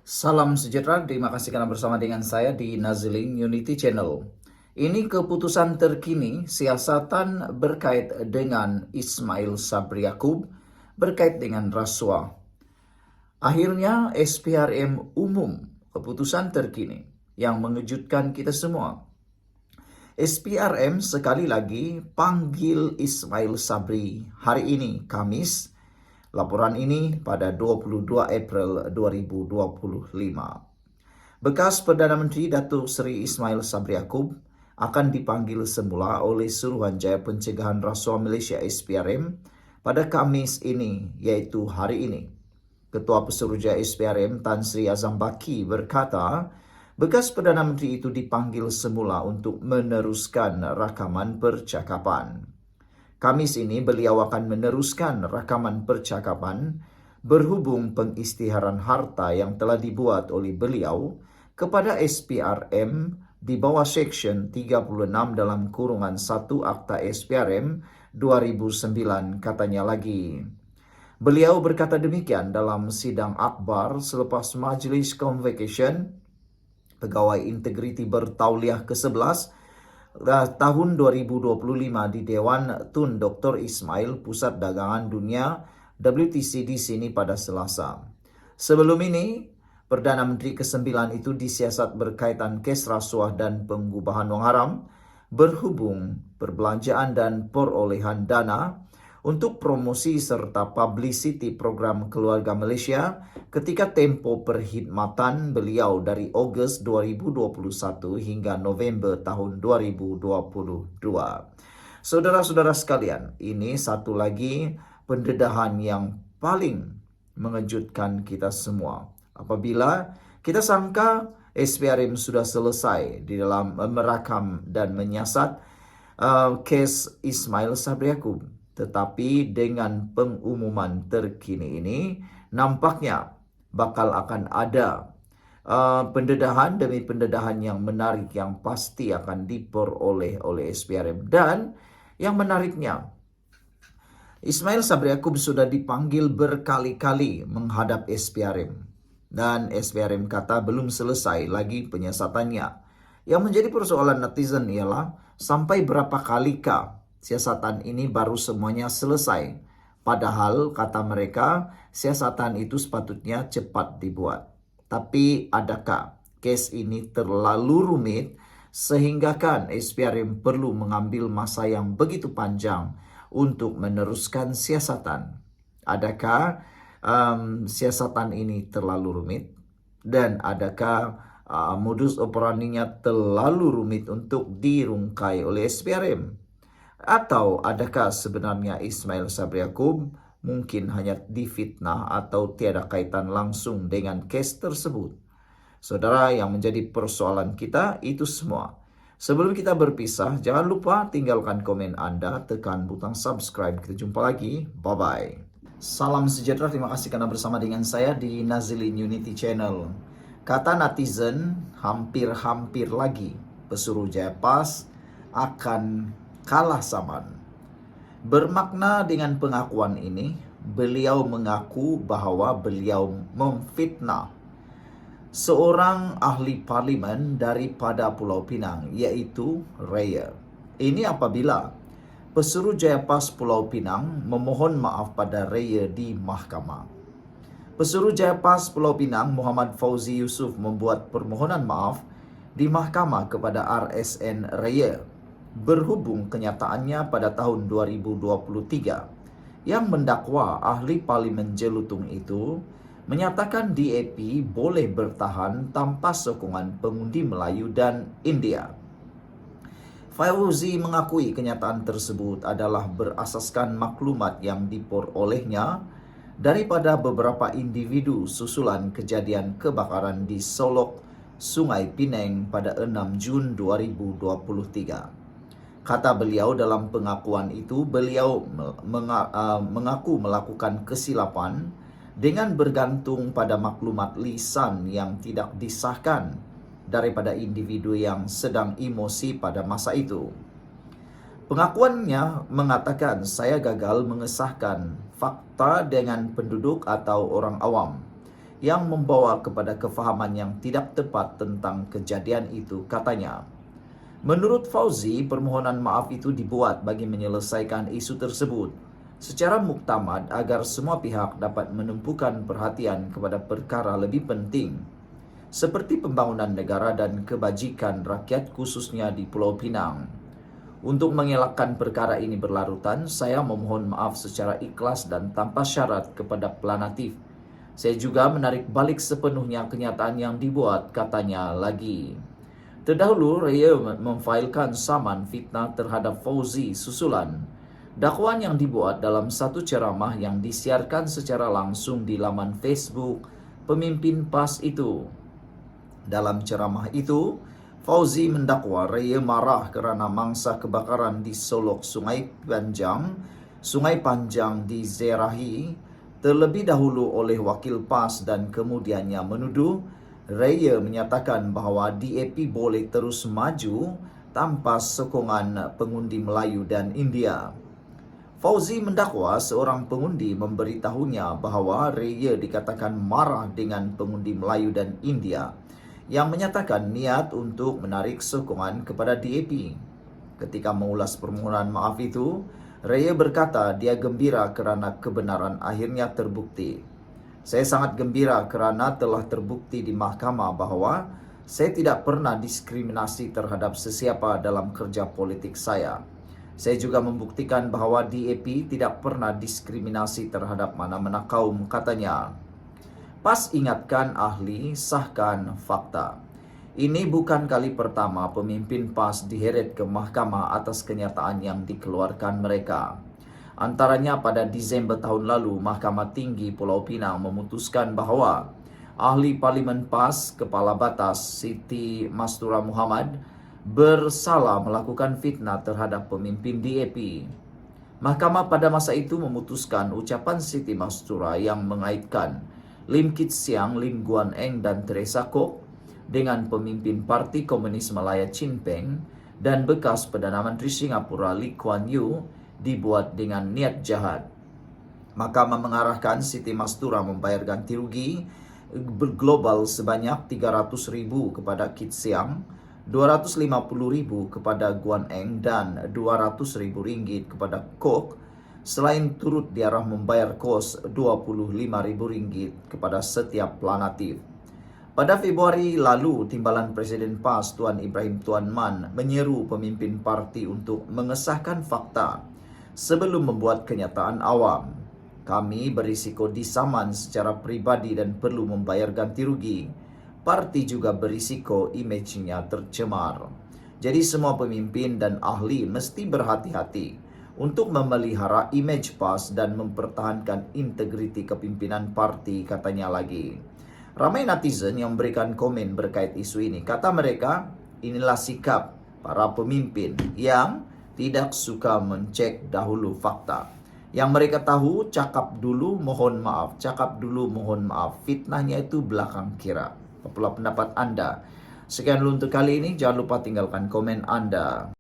Salam sejahtera, terima kasih karena bersama dengan saya di Nazilin Unity Channel. Ini keputusan terkini siasatan berkait dengan Ismail Sabri Yaakob berkait dengan rasuah. Akhirnya SPRM umum keputusan terkini yang mengejutkan kita semua. SPRM sekali lagi panggil Ismail Sabri hari ini, Kamis. Laporan ini pada 22 April 2025. Bekas Perdana Menteri Datuk Seri Ismail Sabri Yaakob akan dipanggil semula oleh Suruhanjaya Pencegahan Rasuah Malaysia SPRM pada Khamis ini, yaitu hari ini. Ketua Pesuruhjaya SPRM Tan Sri Azam Baki berkata, bekas Perdana Menteri itu dipanggil semula untuk meneruskan rakaman percakapan. Khamis ini beliau akan meneruskan rakaman percakapan berhubung pengisytiharan harta yang telah dibuat oleh beliau kepada SPRM di bawah Seksyen 36 dalam kurungan 1 Akta SPRM 2009 katanya lagi. Beliau berkata demikian dalam sidang akbar selepas Majlis Convocation Pegawai Integriti Bertauliah ke-11 tahun 2025 di Dewan Tun Dr. Ismail Pusat Dagangan Dunia WTC di sini pada Selasa. Sebelum ini, Perdana Menteri ke-9 itu disiasat berkaitan kes rasuah dan pengubahan wang haram berhubung perbelanjaan dan perolehan dana untuk promosi serta publicity program keluarga Malaysia ketika tempoh perkhidmatan beliau dari Ogos 2021 hingga November tahun 2022. Saudara-saudara sekalian, ini satu lagi pendedahan yang paling mengejutkan kita semua. Apabila kita sangka SPRM sudah selesai di dalam merakam dan menyiasat kes Ismail Sabri Yaakob, tetapi dengan pengumuman terkini ini, nampaknya bakal akan ada pendedahan demi pendedahan yang menarik yang pasti akan diperoleh oleh SPRM. Dan yang menariknya, Ismail Sabri Yaakob sudah dipanggil berkali-kali menghadap SPRM. Dan SPRM kata belum selesai lagi penyiasatannya. Yang menjadi persoalan netizen ialah sampai berapa kalikah siasatan ini baru semuanya selesai. Padahal kata mereka siasatan itu sepatutnya cepat dibuat. Tapi adakah kes ini terlalu rumit sehingga kan SPRM perlu mengambil masa yang begitu panjang untuk meneruskan siasatan? Adakah siasatan ini terlalu rumit? Dan adakah modus operandinya terlalu rumit untuk dirungkai oleh SPRM? Atau adakah sebenarnya Ismail Sabri Yaakob mungkin hanya difitnah atau tiada kaitan langsung dengan kes tersebut? Saudara, yang menjadi persoalan kita itu semua. Sebelum kita berpisah, jangan lupa tinggalkan komen Anda, tekan butang subscribe. Kita jumpa lagi. Bye-bye. Salam sejahtera, terima kasih karena bersama dengan saya di Nazilin Unity Channel. Kata netizen, hampir-hampir lagi Pesuruhjaya PAS akan kalah saman. Bermakna dengan pengakuan ini, beliau mengaku bahawa beliau memfitnah seorang ahli parlimen daripada Pulau Pinang, iaitu Raya. Ini apabila Pesuruhjaya PAS Pulau Pinang memohon maaf pada Raya di mahkamah. Pesuruhjaya PAS Pulau Pinang Muhammad Fauzi Yusof membuat permohonan maaf di mahkamah kepada RSN Raya berhubung kenyataannya pada tahun 2023 yang mendakwa ahli parlimen Jelutung itu menyatakan DAP boleh bertahan tanpa sokongan pengundi Melayu dan India. Fauzi mengakui kenyataan tersebut adalah berasaskan maklumat yang diperolehnya daripada beberapa individu susulan kejadian kebakaran di Solok, Sungai Pinang pada 6 Jun 2023. Kata beliau dalam pengakuan itu, beliau mengaku melakukan kesilapan dengan bergantung pada maklumat lisan yang tidak disahkan daripada individu yang sedang emosi pada masa itu. Pengakuannya mengatakan, saya gagal mengesahkan fakta dengan penduduk atau orang awam yang membawa kepada kefahaman yang tidak tepat tentang kejadian itu, katanya. Menurut Fauzi, permohonan maaf itu dibuat bagi menyelesaikan isu tersebut secara muktamad agar semua pihak dapat menumpukan perhatian kepada perkara lebih penting, seperti pembangunan negara dan kebajikan rakyat khususnya di Pulau Pinang. Untuk mengelakkan perkara ini berlarutan, saya memohon maaf secara ikhlas dan tanpa syarat kepada Planatif. Saya juga menarik balik sepenuhnya kenyataan yang dibuat, katanya lagi. Terdahulu, Raya memfailkan saman fitnah terhadap Fauzi susulan dakwaan yang dibuat dalam satu ceramah yang disiarkan secara langsung di laman Facebook pemimpin PAS itu. Dalam ceramah itu, Fauzi mendakwa Raya marah kerana mangsa kebakaran di Solok Sungai Panjang dizerahi terlebih dahulu oleh wakil PAS dan kemudiannya menuduh Raya menyatakan bahawa DAP boleh terus maju tanpa sokongan pengundi Melayu dan India. Fauzi mendakwa seorang pengundi memberitahunya bahawa Raya dikatakan marah dengan pengundi Melayu dan India yang menyatakan niat untuk menarik sokongan kepada DAP. Ketika mengulas permohonan maaf itu, Raya berkata dia gembira kerana kebenaran akhirnya terbukti. Saya sangat gembira kerana telah terbukti di mahkamah bahawa saya tidak pernah diskriminasi terhadap sesiapa dalam kerja politik saya. Saya juga membuktikan bahawa DAP tidak pernah diskriminasi terhadap mana-mana kaum, katanya. PAS ingatkan ahli, sahkan fakta. Ini bukan kali pertama pemimpin PAS diheret ke mahkamah atas kenyataan yang dikeluarkan mereka. Antaranya pada Disember tahun lalu, Mahkamah Tinggi Pulau Pinang memutuskan bahawa ahli Parlimen PAS, Kepala Batas Siti Mastura Muhammad, bersalah melakukan fitnah terhadap pemimpin DAP. Mahkamah pada masa itu memutuskan ucapan Siti Mastura yang mengaitkan Lim Kit Siang, Lim Guan Eng dan Teresa Kok dengan pemimpin Parti Komunis Malaya Chin Peng dan bekas Perdana Menteri Singapura Lee Kuan Yew dibuat dengan niat jahat. Mahkamah mengarahkan Siti Mastura membayar ganti rugi global sebanyak 300,000 kepada Kit Siang, 250,000 kepada Guan Eng dan 200,000 ringgit kepada Kok, selain turut diarah membayar kos 25,000 ringgit kepada setiap Planatif. Pada Februari lalu, Timbalan Presiden PAS Tuan Ibrahim Tuan Man menyeru pemimpin parti untuk mengesahkan fakta sebelum membuat kenyataan awam. Kami berisiko disaman secara pribadi dan perlu membayar ganti rugi. Parti juga berisiko imejnya tercemar. Jadi semua pemimpin dan ahli mesti berhati-hati untuk memelihara imej PAS dan mempertahankan integriti kepimpinan parti, katanya lagi. Ramai netizen yang memberikan komen berkait isu ini. Kata mereka, inilah sikap para pemimpin yang tidak suka mencek dahulu fakta. Yang mereka tahu, cakap dulu mohon maaf, cakap dulu mohon maaf. Fitnahnya itu belakang kira. Apalah pendapat anda? Sekian dulu untuk kali ini. Jangan lupa tinggalkan komen anda.